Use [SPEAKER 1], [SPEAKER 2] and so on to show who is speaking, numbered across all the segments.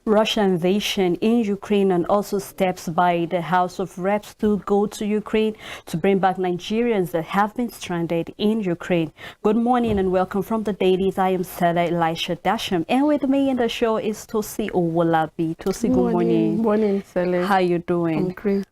[SPEAKER 1] Russian invasion in Ukraine and also steps by the House of Reps to go to Ukraine to bring back Nigerians that have been stranded in Ukraine. Good morning and welcome from the Dailies. I am Stella Elisha Dasham, and with me in the show is Tosi Owolabi. Tosi, good morning.
[SPEAKER 2] Morning, Stella.
[SPEAKER 1] How you doing?
[SPEAKER 2] I'm great.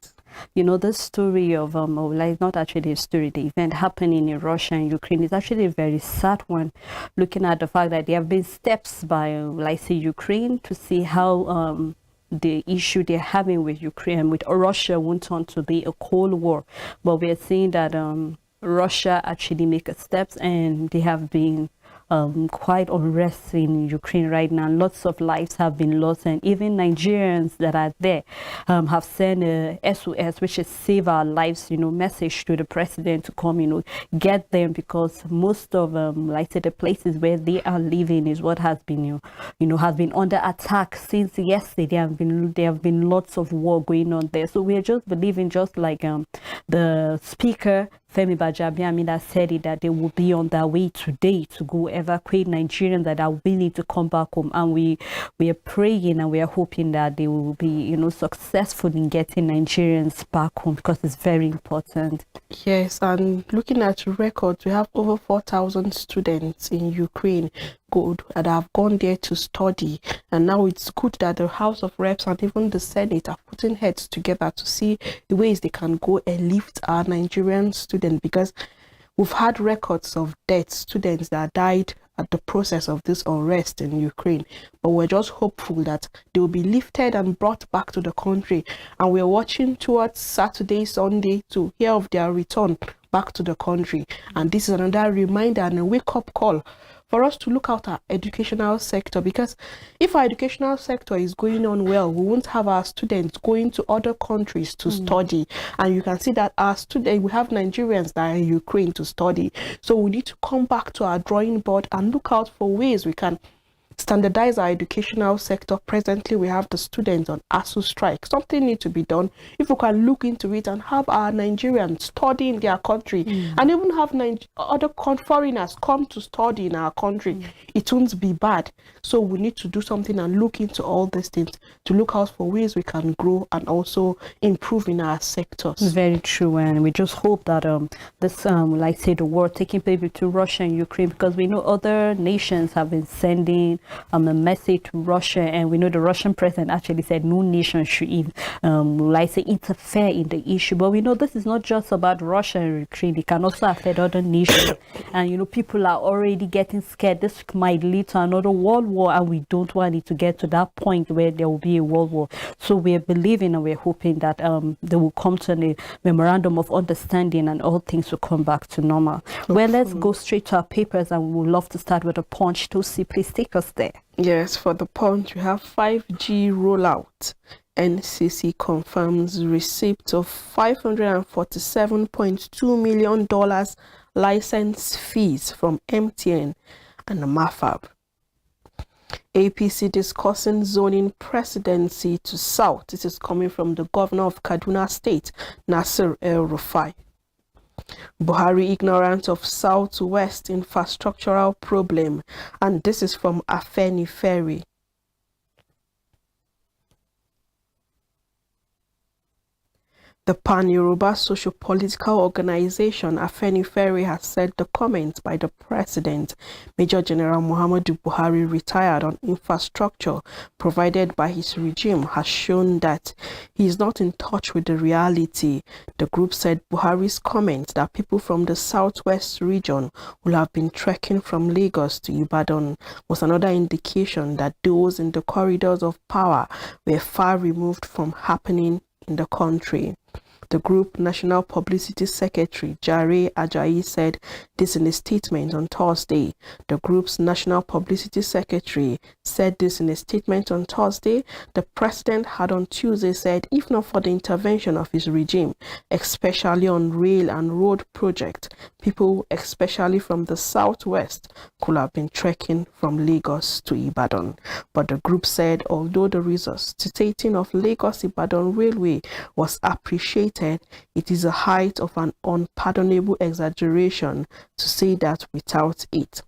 [SPEAKER 1] You know, the story of, like not actually a story, the event happening in Russia and Ukraine is actually a very sad one, looking at the fact that there have been steps by, like say, Ukraine to see how the issue they're having with Ukraine, with Russia, won't turn to be a Cold War. But we're seeing that Russia actually make steps, and they have been quite unrest in Ukraine right now. Lots of lives have been lost, and even Nigerians that are there have sent a SOS, which is Save Our Lives, message to the president to come, get them, because most of like say the places where they are living is what has been, has been under attack since yesterday. There have been lots of war going on there. So we're just believing, just like the speaker Femi Bajabiamila said it, that they will be on their way today to go evacuate Nigerians that are willing to come back home. And we are praying and we are hoping that they will be, successful in getting Nigerians back home, because it's very important.
[SPEAKER 2] Yes, and looking at records, we have over 4,000 students in Ukraine that have gone there to study, and now it's good that the House of Reps and even the Senate are putting heads together to see the ways they can go and lift our Nigerian students, because we've had records of dead students that died at the process of this unrest in Ukraine, but we're just hopeful that they will be lifted and brought back to the country, and we're watching towards Saturday, Sunday to hear of their return back to the country. And this is another reminder and a wake-up call for us to look out our educational sector, because if our educational sector is going on well, we won't have our students going to other countries to study. And you can see that our students, we have Nigerians that are in Ukraine to study. So we need to come back to our drawing board and look out for ways we can standardize our educational sector. Presently, we have the students on ASU strike. Something needs to be done. If we can look into it and have our Nigerians study in their country, and even have other foreigners come to study in our country, it won't be bad. So we need to do something and look into all these things to look out for ways we can grow and also improve in our sectors.
[SPEAKER 1] Very true, and we just hope that this like say the war taking place to Russia and Ukraine, because we know other nations have been sending a message to Russia, and we know the Russian president actually said no nation should like say interfere in the issue. But we know this is not just about Russia and Ukraine, it can also affect other nations. And people are already getting scared this might lead to another world war, and we don't want it to get to that point where there will be a world war. So we're believing and we're hoping that they will come to a memorandum of understanding and all things will come back to normal. Well, let's go straight to our papers, and we would love to start with a Punch. Tosi, please take us there.
[SPEAKER 2] Yes, for the Punch, we have 5G rollout. NCC confirms receipt of $547.2 million license fees from MTN and MAFAB. APC discussing zoning presidency to South. This is coming from the governor of Kaduna State, Nasir El-Rufai. Buhari ignorant of Southwest infrastructural problem, and this is from Afeni Ferry. The Pan-Yoruba socio-political organization Afenifere has said the comments by the president, Major General Muhammadu Buhari, retired on infrastructure provided by his regime has shown that he is not in touch with the reality. The group said Buhari's comment that people from the southwest region will have been trekking from Lagos to Ibadan was another indication that those in the corridors of power were far removed from happening in the country. The group National Publicity Secretary Jare Ajayi said this in a statement on Thursday. The group's National Publicity Secretary said this in a statement on Thursday. The president had on Tuesday said if not for the intervention of his regime, especially on rail and road projects, people, especially from the southwest, could have been trekking from Lagos to Ibadan. But the group said although the resuscitating of Lagos-Ibadan Railway was appreciated, it is a height of an unpardonable exaggeration to say that without it.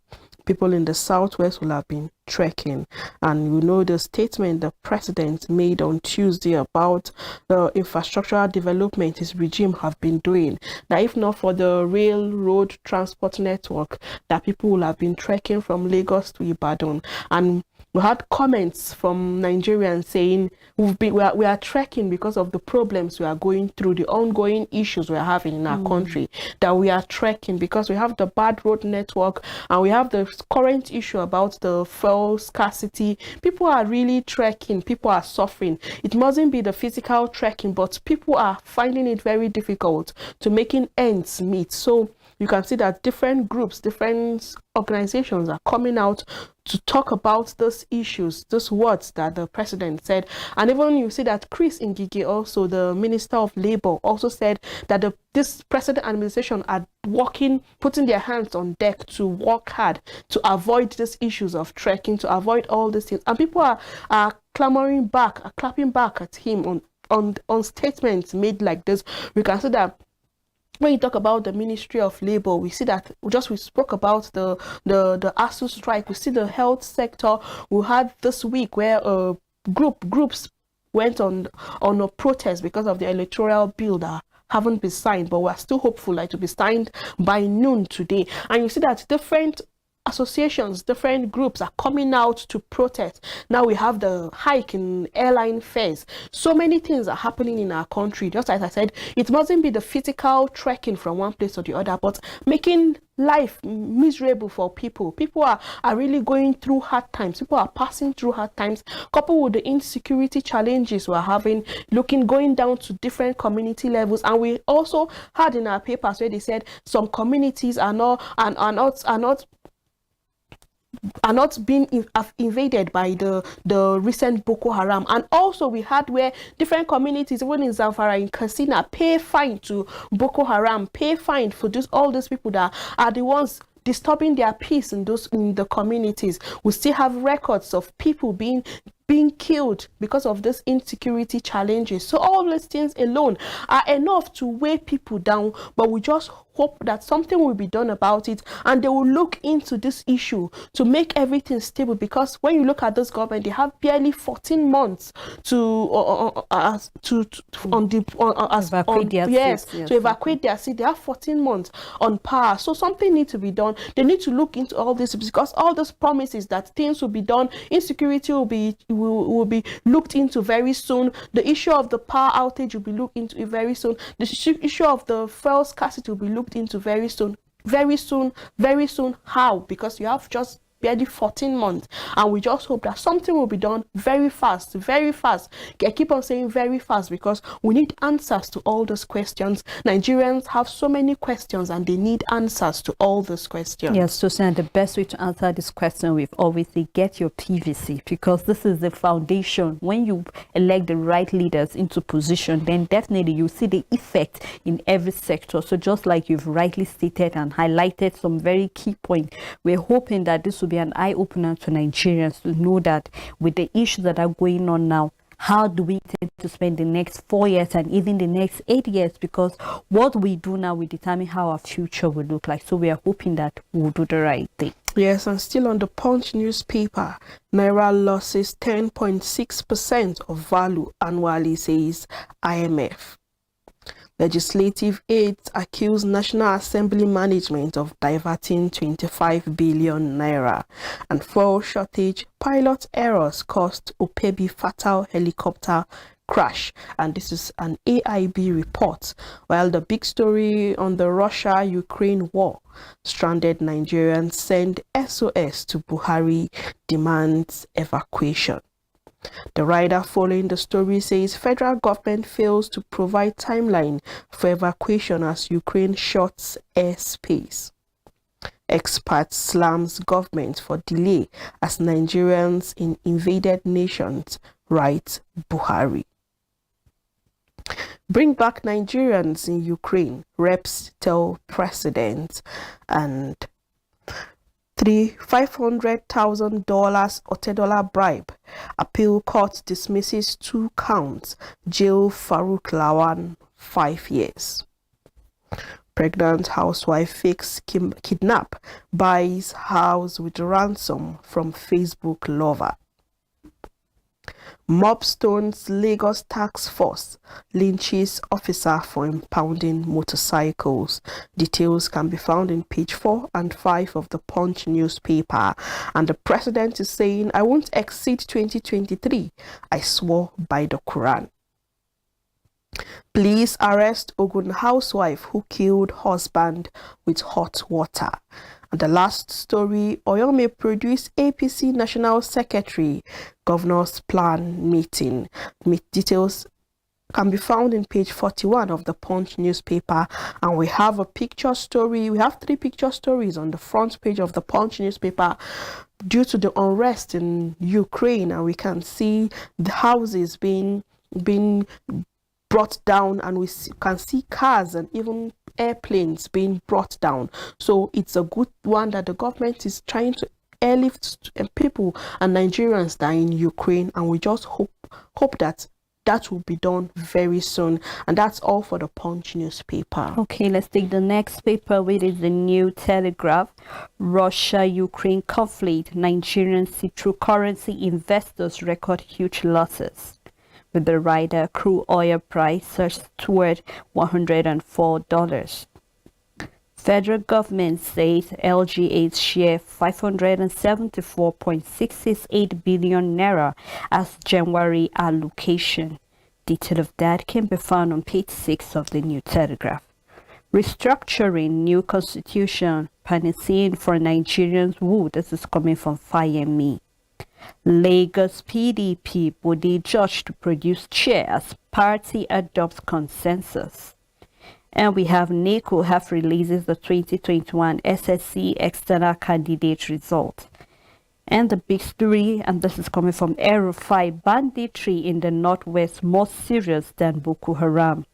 [SPEAKER 2] People in the southwest will have been trekking. And you know the statement the president made on Tuesday about the infrastructural development his regime have been doing, that if not for the railroad transport network, that people will have been trekking from Lagos to Ibadan. And we had comments from Nigerians saying we are trekking because of the problems we are going through, the ongoing issues we are having in our country, that we are trekking because we have the bad road network and we have the current issue about the fuel scarcity. People are really trekking, people are suffering. It mustn't be the physical trekking, but people are finding it very difficult to making ends meet. So you can see that different groups, different organizations are coming out to talk about those issues, those words that the president said. And even you see that Chris Ngige, also the Minister of Labor, also said that this president administration are working, putting their hands on deck to work hard to avoid these issues of trekking, to avoid all these things. And people are clamoring back, are clapping back at him on statements made like this. We can see that when you talk about the Ministry of Labor, we see that we spoke about the ASU strike. We see the health sector. We had this week where groups went on a protest because of the electoral bill that haven't been signed, but we're still hopeful like to be signed by noon today. And you see that different associations, different groups are coming out to protest. Now we have the hike in airline fares. So many things are happening in our country. Just as I said, it mustn't be the physical trekking from one place to the other, but making life miserable for people. People are really going through hard times. People are passing through hard times, coupled with the insecurity challenges we're having, going down to different community levels. And we also had in our papers where they said some communities are not being invaded by the recent Boko Haram. And also we had where different communities, even in Zamfara, in Katsina, pay fine to Boko Haram, pay fine for all those people that are the ones disturbing their peace in the communities. We still have records of people being killed because of this insecurity challenges. So all these things alone are enough to weigh people down, but we just hope that something will be done about it and they will look into this issue to make everything stable. Because when you look at this government, they have barely 14 months to evacuate their seat. They have 14 months on power. So something needs to be done. They need to look into all this, because all those promises that things will be done, insecurity will be looked into very soon. The issue of the power outage will be looked into very soon. The issue of the fuel scarcity will be looked into very soon. How? Because you have just barely 14 months, and we just hope that something will be done very fast. I keep on saying very fast because we need answers to all those questions. Nigerians have so many questions and they need answers to all those questions.
[SPEAKER 1] Yes, Susan, the best way to answer this question, we've always said, get your PVC, because this is the foundation. When you elect the right leaders into position, then definitely you see the effect in every sector. So just like you've rightly stated and highlighted some very key points, we're hoping that this will be an eye-opener to Nigerians to know that with the issues that are going on now, how do we intend to spend the next 4 years and even the next 8 years? Because what we do now will determine how our future will look like. So we are hoping that we'll do the right thing.
[SPEAKER 2] Yes, and still on the Punch newspaper, Naira losses 10.6% of value annually, says IMF. Legislative aides accuse National Assembly management of diverting 25 billion naira. And fuel shortage, pilot errors caused Opebi fatal helicopter crash. And this is an AIB report. While the big story on the Russia-Ukraine war, stranded Nigerians send SOS to Buhari, demands evacuation. The writer following the story says federal government fails to provide timeline for evacuation as Ukraine shuts airspace. Expert slams government for delay as Nigerians in invaded nations, writes Buhari. Bring back Nigerians in Ukraine, reps tell president. And $500,000 $10 bribe. Appeal court dismisses 2 counts. Jail Farouk Lawan 5 years. Pregnant housewife fakes kidnap, buys house with ransom from Facebook lover. Mob stones Lagos task force, lynches officer for impounding motorcycles. Details can be found in page 4 and 5 of the Punch newspaper. And the president is saying, I won't exceed 2023. I swore by the Quran. Police arrest Ogun housewife who killed husband with hot water. And the last story, Oyo may produce APC National Secretary, Governor's Plan meeting. Details can be found in page 41 of the Punch newspaper. And we have a picture story. We have 3 picture stories on the front page of the Punch newspaper due to the unrest in Ukraine. And we can see the houses being brought down, and we can see cars and even airplanes being brought down. So it's a good one that the government is trying to airlift people and Nigerians that are in Ukraine, and we just hope that will be done very soon. And that's all for the Punch newspaper.
[SPEAKER 1] Okay, let's take the next paper, which is the New Telegraph. Russia-Ukraine conflict, Nigerians see through currency, investors record huge losses. With the rider, crude oil price surged toward $104. Federal government says LGA's share 574.668 billion naira as January allocation. Detail of that can be found on page 6 of the New Telegraph. Restructuring, new constitution, panacea for Nigerians. Woo, this is coming from Fire Me. Lagos PDP body judge to produce chair as party adopts consensus. And we have NACO have releases the 2021 SSC external candidate result. And the big story, and this is coming from El-Rufai, banditry in the northwest more serious than Boko Haram.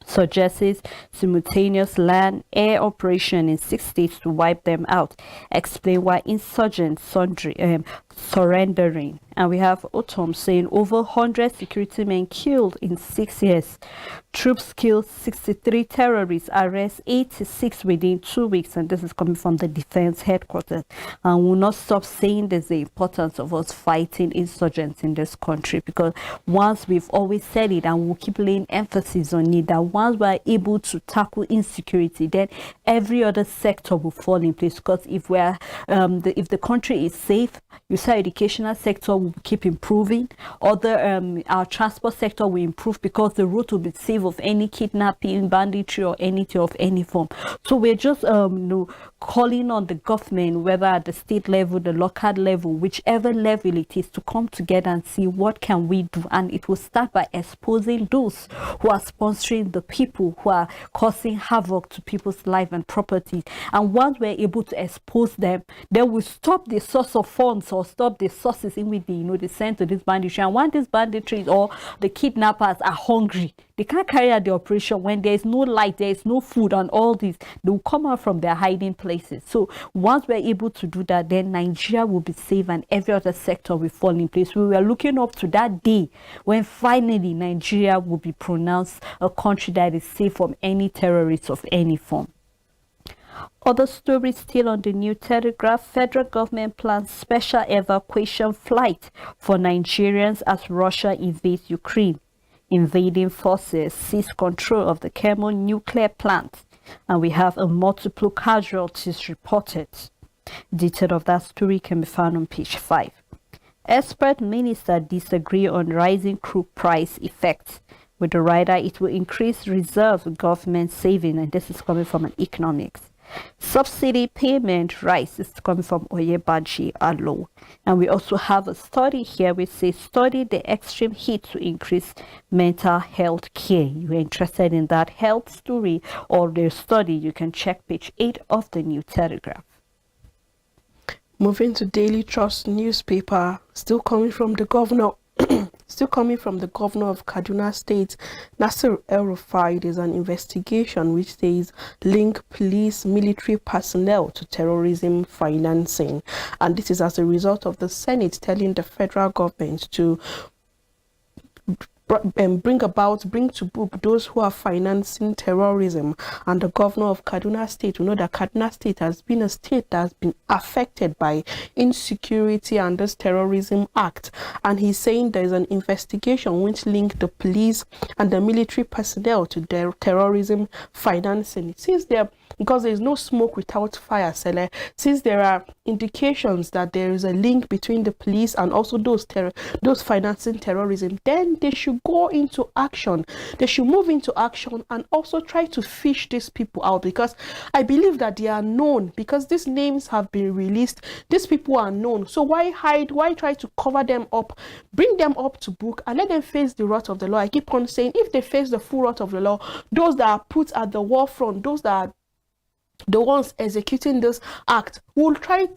[SPEAKER 1] Suggests simultaneous land air operation in 6 states to wipe them out. Explain why insurgents surrendering. And we have Otom saying over 100 security men killed in 6 years. Troops killed 63 terrorists, arrest 86 within 2 weeks. And this is coming from the defense headquarters. And we'll not stop saying there's the importance of us fighting insurgents in this country, because once we've always said it, and we'll keep laying emphasis on it, that once we're able to tackle insecurity, then every other sector will fall in place. Because if we're if the country is safe, you say educational sector will keep improving. Our transport sector will improve, because the route will be safe of any kidnapping, banditry, or anything of any form. So we're just calling on the government, whether at the state level, the local level, whichever level it is, to come together and see what can we do. And it will start by exposing those who are sponsoring the people who are causing havoc to people's life and property. And once we're able to expose them, then we stop the source of funds, or stop the sources in which they send to this banditry. And when these banditry or the kidnappers are hungry, they can't carry out the operation. When there is no light, there is no food, and all this, they will come out from their hiding places. So once we're able to do that, then Nigeria will be safe and every other sector will fall in place. We were looking up to that day when finally Nigeria will be pronounced a country that is safe from any terrorists of any form. Other stories still on the New Telegraph. Federal government plans special evacuation flight for Nigerians as Russia invades Ukraine. Invading forces seize control of the Kemo nuclear plant, and we have a multiple casualties reported. Detail of that story can be found on page 5. Expert minister disagree on rising crude price effects. With the rider, it will increase reserve government saving, and this is coming from an economics. Subsidy payment rise is coming from Oyebanji Alo. And we also have a study here which says study the extreme heat to increase mental health care. You're interested in that health story or the study, you can check page 8 of the New Telegraph.
[SPEAKER 2] Moving to Daily Trust newspaper, still coming from the governor of Kaduna State, Nasir El-Rufai. There's an investigation which says link police military personnel to terrorism financing, and this is as a result of the Senate telling the federal government to bring to book those who are financing terrorism. And the governor of Kaduna State, we know that Kaduna State has been a state that has been affected by insecurity and this terrorism act. And he's saying there is an investigation which linked the police and the military personnel to their terrorism financing. Since because there is no smoke without fire, Sele, since there are indications that there is a link between the police and also those financing terrorism, then they should go into action. They should move into action and also try to fish these people out, because I believe that they are known, because these names have been released. These people are known. So why hide? Why try to cover them up? Bring them up to book and let them face the wrath of the law. I keep on saying, if they face the full wrath of the law, those that are put at the war front, those that are the ones executing this act, they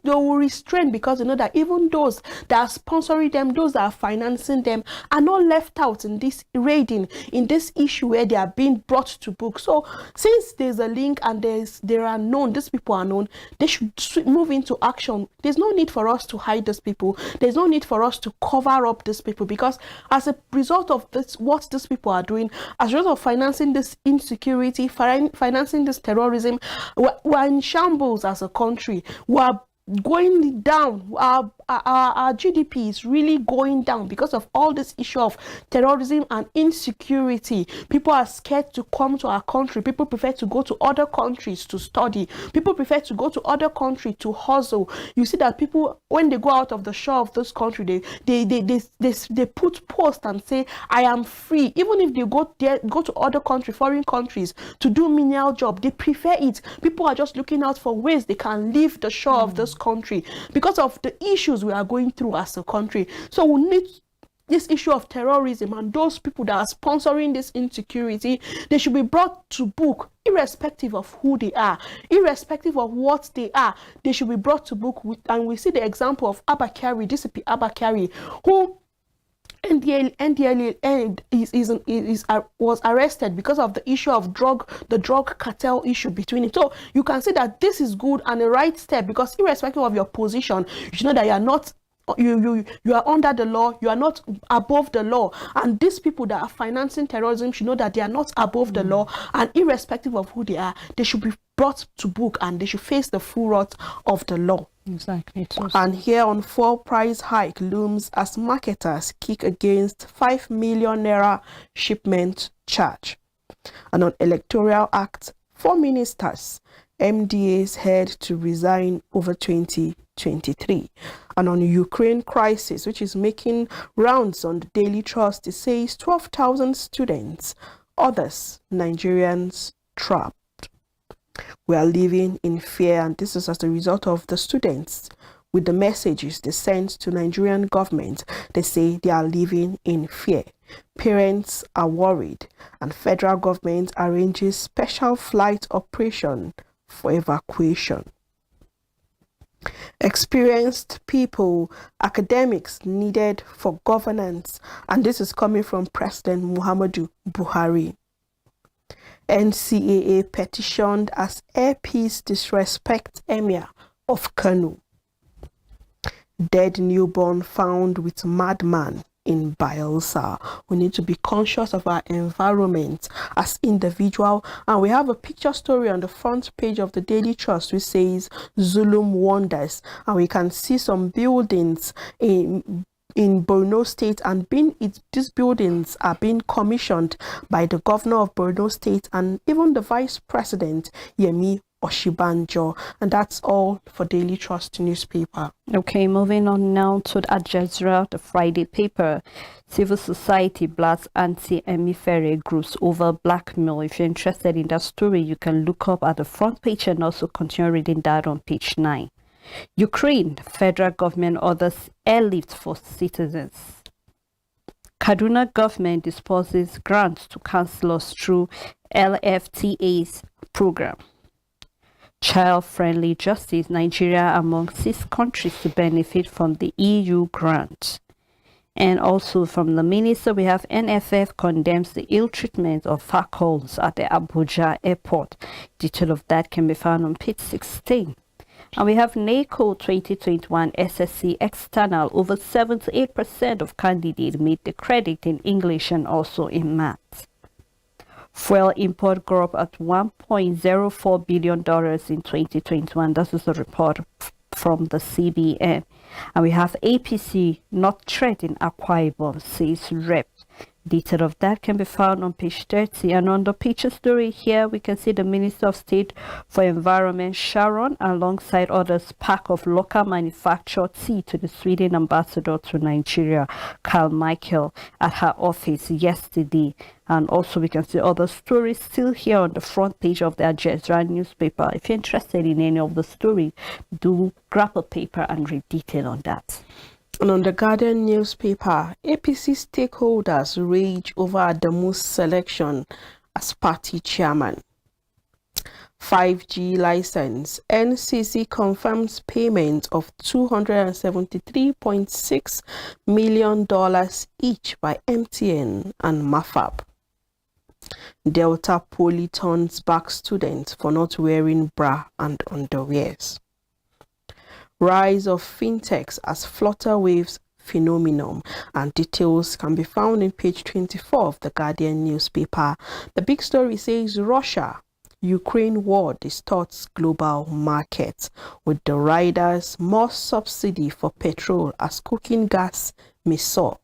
[SPEAKER 2] will restrain, because you know that even those that are sponsoring them, those that are financing them, are not left out in this raiding, in this issue where they are being brought to book. So since there's a link and these people are known, they should move into action. There's no need for us to hide these people. There's no need for us to cover up these people, because as a result of this, what these people are doing, as a result of financing this insecurity, financing this terrorism, we're in shambles as a country. We're going down. Our GDP is really going down because of all this issue of terrorism and insecurity. People are scared to come to our country. People prefer to go to other countries to study. People prefer to go to other countries to hustle. You see that people, when they go out of the shore of this country, they put posts and say, I am free. Even if they go to other countries, foreign countries, to do menial job, they prefer it. People are just looking out for ways they can leave the shore of this country because of the issues we are going through as a country. So we need this issue of terrorism, and those people that are sponsoring this insecurity, they should be brought to book, irrespective of who they are, irrespective of what they are. They should be brought to book. And we see the example of Abakari, DCP Abakari, who was arrested because of the issue of the drug cartel issue between it. So you can say that this is good and a right step, because irrespective of your position, you should know that you are not you are under the law, you are not above the law. And these people that are financing terrorism should know that they are not above the law, and irrespective of who they are, they should be brought to book and they should face the full wrath of the law.
[SPEAKER 1] Exactly.
[SPEAKER 2] And here on fuel price hike looms as marketers kick against 5 million naira shipment charge. And on electoral act, 4 ministers, MDAs head to resign over 2023. And on Ukraine crisis, which is making rounds on the Daily Trust, it says 12,000 students, others Nigerians trapped. We are living in fear, and this is as a result of the students. With the messages they sent to Nigerian government, they say they are living in fear. Parents are worried, and federal government arranges special flight operation for evacuation. Experienced people, academics needed for governance, and this is coming from President Muhammadu Buhari. NCAA petitioned as airpeace disrespect Emir of Kano. Dead newborn found with madman in Bielsa. We need to be conscious of our environment as individual, and we have a picture story on the front page of the Daily Trust which says Zulum Wonders, and we can see some buildings in Borno State, and these buildings are being commissioned by the governor of Borno State and even the vice president Yemi Oshibanjo. And that's all for Daily Trust newspaper.
[SPEAKER 1] Okay, moving on now to the Al Jazeera, the Friday paper. Civil society blasts anti-Emifere groups over blackmail. If you're interested in that story, you can look up at the front page and also continue reading that on page 9. Ukraine, federal government orders airlift for citizens. Kaduna government disposes grants to councillors through LFTA's program. Child-friendly justice, Nigeria among 6 countries to benefit from the EU grant. And also from the minister, we have NFF condemns the ill treatment of Falcons at the Abuja airport. Detail of that can be found on page 16. And we have NACO 2021 SSC external. Over 78% of candidates meet the credit in English and also in maths. Fuel import grew up at $1.04 billion in 2021. This is a report from the CBN. And we have APC not threatening Akwa Ibom, says Rep. Detail of that can be found on page 30. And on the picture story here, we can see the Minister of State for Environment, Sharon, alongside others, pack of local manufactured tea to the Sweden ambassador to Nigeria, Carl Michael, at her office yesterday. And also we can see other stories still here on the front page of the Aljazeera newspaper. If you're interested in any of the story, do grab a paper and read detail on that.
[SPEAKER 2] And on the Guardian newspaper, APC stakeholders rage over Adamu's selection as party chairman. 5G license. NCC confirms payment of $273.6 million each by MTN and MAFAB. Delta Poly turns back students for not wearing bra and underwears. Rise of fintechs as flutter waves phenomenon, and details can be found in page 24 of the Guardian newspaper. The big story says Russia-Ukraine war distorts global markets, with the riders more subsidy for petrol as cooking gas may soar.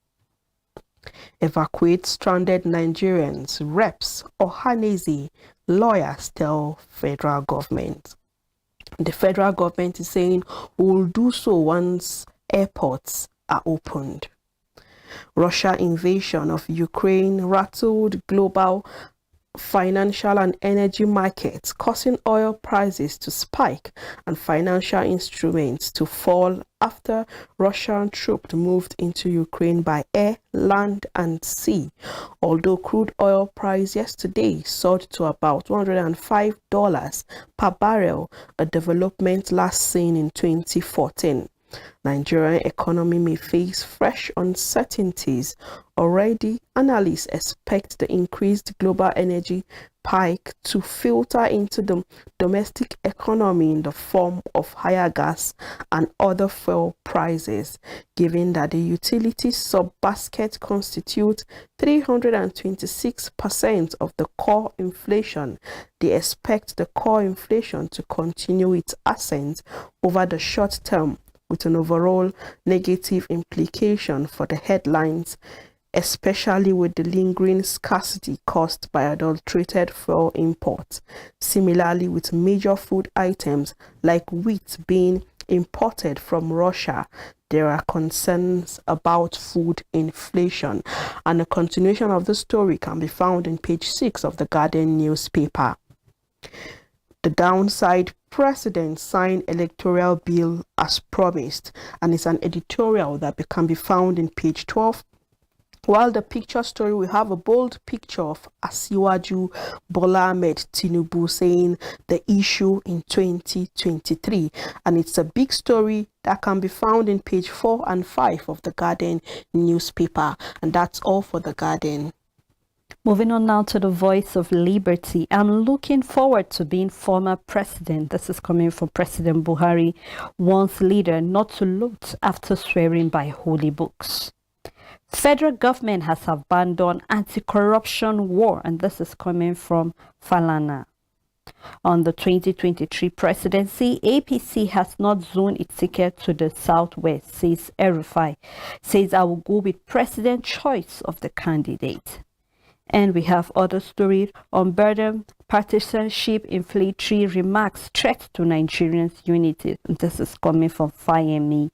[SPEAKER 2] Evacuate stranded Nigerians, reps Ohaneze, lawyers tell federal government. The federal government is saying we'll do so once airports are opened. Russia invasion of Ukraine rattled global financial and energy markets, causing oil prices to spike and financial instruments to fall after Russian troops moved into Ukraine by air, land and sea. Although crude oil price yesterday soared to about $105 per barrel, a development last seen in 2014. Nigerian economy may face fresh uncertainties. Already, analysts expect the increased global energy pike to filter into the domestic economy in the form of higher gas and other fuel prices, given that the utility sub-basket constitutes 326% of the core inflation. They expect the core inflation to continue its ascent over the short term, with an overall negative implication for the headlines, especially with the lingering scarcity caused by adulterated fuel imports. Similarly, with major food items like wheat being imported from Russia, there are concerns about food inflation. And a continuation of the story can be found in page 6 of the Guardian newspaper. The downside: President signed electoral bill as promised, and it's an editorial that can be found in page 12. While the picture story, we have a bold picture of Asiwaju Bola Ahmed Tinubu saying the issue in 2023, and it's a big story that can be found in page 4 and 5 of the Guardian newspaper. And that's all for the Guardian.
[SPEAKER 1] Moving on now to the Voice of Liberty. I'm looking forward to being former president. This is coming from President Buhari, once leader not to loot after swearing by holy books. Federal government has abandoned anti-corruption war, and this is coming from Falana. On the 2023 presidency, APC has not zoned its ticket to the southwest, says Erufai. Says I will go with president choice of the candidate. And we have other stories on burden, partisanship, inflammatory remarks, threat to Nigerians' unity. This is coming from FIME.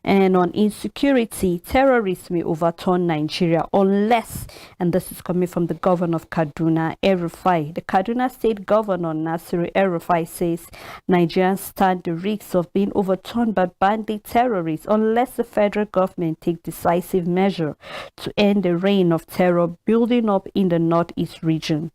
[SPEAKER 1] And on insecurity, terrorists may overturn Nigeria unless, and this is coming from the governor of Kaduna, El-Rufai. The Kaduna State Governor, Nasiru El-Rufai, says Nigerians stand the risk of being overturned by bandit terrorists unless the federal government take decisive measure to end the reign of terror building up in the northeast region.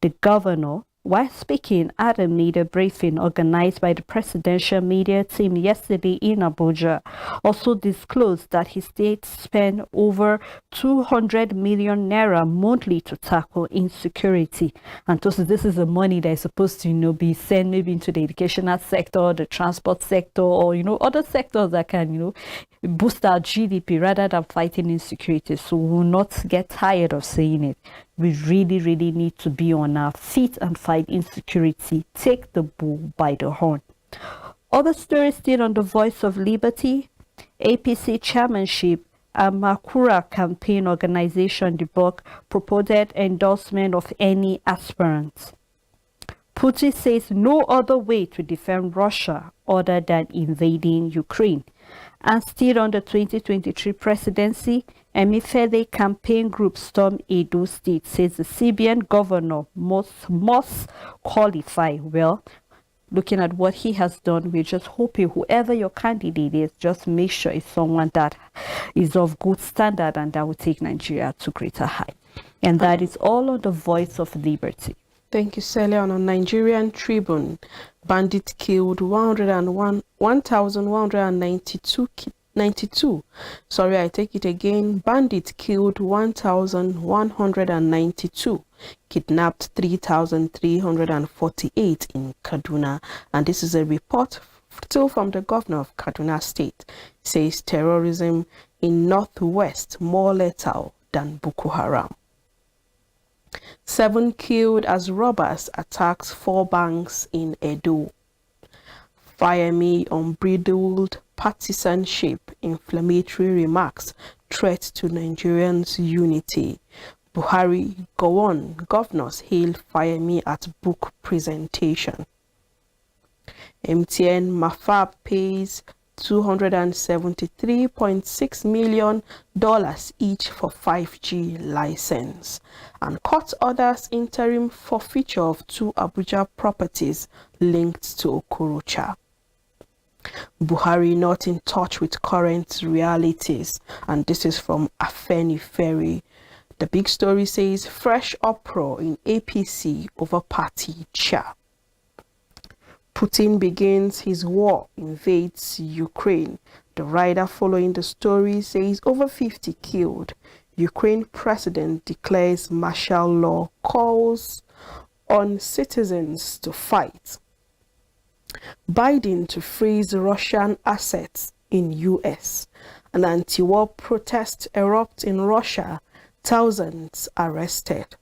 [SPEAKER 1] The governor While speaking at a media briefing organized by the presidential media team yesterday in Abuja, also disclosed that his state spent over 200 million naira monthly to tackle insecurity. And so this is the money that is supposed to, be sent maybe into the educational sector, the transport sector, or, other sectors that can, boost our GDP rather than fighting insecurity. So we will not get tired of saying it. We really, really need to be on our feet and fight insecurity. Take the bull by the horn. Other stories still on the Voice of Liberty. APC chairmanship and Makura campaign organization debunk purported endorsement of any aspirants. Putin says no other way to defend Russia other than invading Ukraine. And still on the 2023 presidency, Emefiele campaign group stormed Edo State, says the CBN governor must qualify. Well, looking at what he has done, we're just hoping whoever your candidate is, just make sure it's someone that is of good standard and that will take Nigeria to greater heights. And that is all on the Voice of Liberty.
[SPEAKER 2] Thank you, Celia. On a Nigerian Tribune, bandits killed 1,192. Sorry, I take it again. Bandits killed 1,192, kidnapped 3,348 in Kaduna. And this is a report still from the governor of Kaduna State. Says terrorism in Northwest more lethal than Boko Haram. 7 killed as robbers attacks 4 banks in Edo. Fire-me unbridled partisanship, inflammatory remarks, threat to Nigerians' unity. Buhari, go on, governors hail Fire-me at book presentation. MTN Mafab pays $273.6 million each for 5G license, and court orders interim forfeiture of 2 Abuja properties linked to Okorocha. Buhari not in touch with current realities, and this is from Afeni Ferry. The big story says fresh uproar in APC over party chair. Putin begins his war, invades Ukraine. The writer following the story says over 50 killed. Ukraine president declares martial law, calls on citizens to fight. Biden to freeze Russian assets in US. An anti-war protest erupts in Russia. Thousands arrested.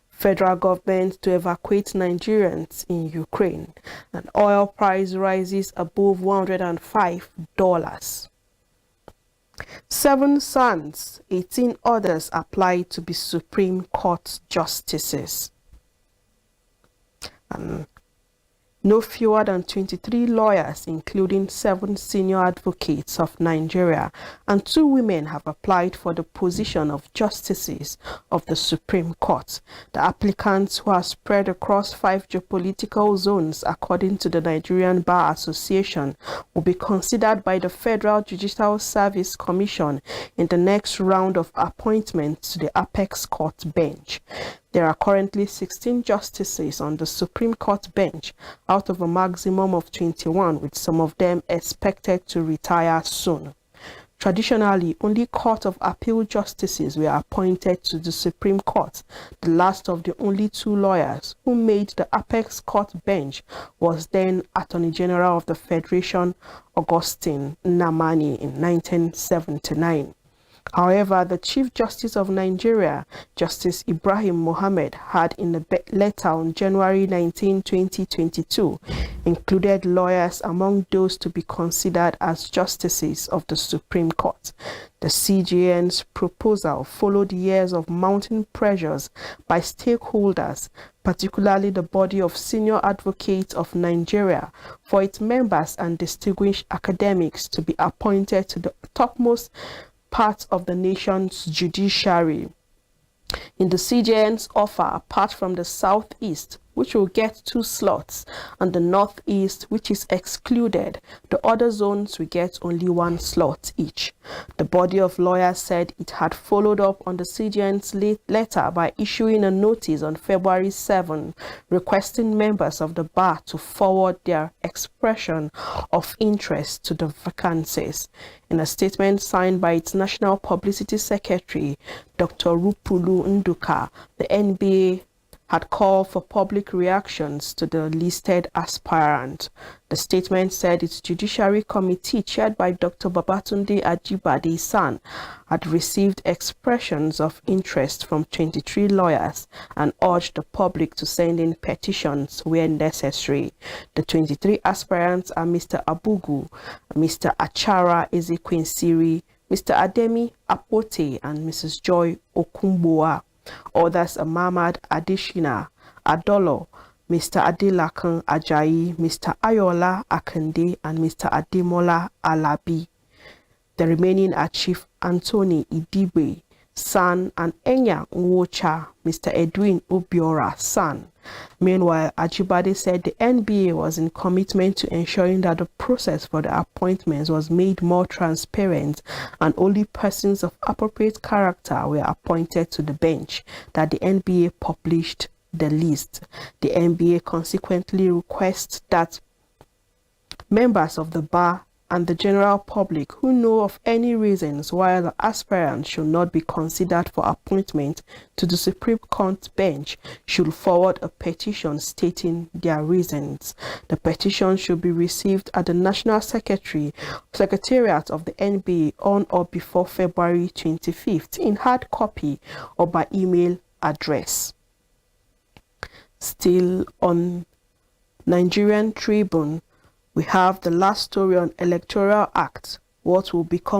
[SPEAKER 2] Federal government to evacuate Nigerians in Ukraine, and oil price rises above $105. 7 sons, 18 others applied to be Supreme Court justices. No fewer than 23 lawyers, including 7 senior advocates of Nigeria, and 2 women have applied for the position of justices of the Supreme Court. The applicants, who are spread across 5 geopolitical zones, according to the Nigerian Bar Association, will be considered by the Federal Judicial Service Commission in the next round of appointments to the Apex Court bench. There are currently 16 justices on the Supreme Court bench out of a maximum of 21, with some of them expected to retire soon. Traditionally, only Court of Appeal justices were appointed to the Supreme Court. The last of the only 2 lawyers who made the Apex Court bench was then Attorney General of the Federation, Augustine Namani, in 1979. However, the Chief Justice of Nigeria, Justice Ibrahim Mohammed, had in a letter on January 19, 2022, included lawyers among those to be considered as justices of the Supreme Court. The CJN's proposal followed years of mounting pressures by stakeholders, particularly the body of Senior Advocates of Nigeria, for its members and distinguished academics to be appointed to the topmost part of the nation's judiciary. In the CJN's offer, apart from the Southeast, which will get 2 slots, and the Northeast, which is excluded. The other zones will get only 1 slot each. The body of lawyers said it had followed up on the CGN's letter by issuing a notice on February 7, requesting members of the bar to forward their expression of interest to the vacancies. In a statement signed by its National Publicity Secretary, Dr. Rupulu Nduka, the NBA had called for public reactions to the listed aspirant. The statement said its Judiciary Committee, chaired by Dr. Babatunde Ajibade San, had received expressions of interest from 23 lawyers and urged the public to send in petitions where necessary. The 23 aspirants are Mr. Abugu, Mr. Achara Ezequinsiri, Mr. Ademi Apote, and Mrs. Joy Okumboa. Others are Mahmad Adeshina Adolo, Mr. Adelakan Ajayi, Mr. Ayola Akande, and Mr. Ademola Alabi. The remaining are Chief Anthony Idibe San and Enya Nwocha, Mr. Edwin Obiora San. Meanwhile, Ajibade said the NBA was in commitment to ensuring that the process for the appointments was made more transparent and only persons of appropriate character were appointed to the bench, that the NBA published the list. The NBA consequently requests that members of the bar and the general public who know of any reasons why the aspirant should not be considered for appointment to the Supreme Court bench should forward a petition stating their reasons. The petition should be received at the National Secretariat of the NBA on or before February 25th in hard copy or by email address. Still on Nigerian Tribune, we have the last story on Electoral Act, what will become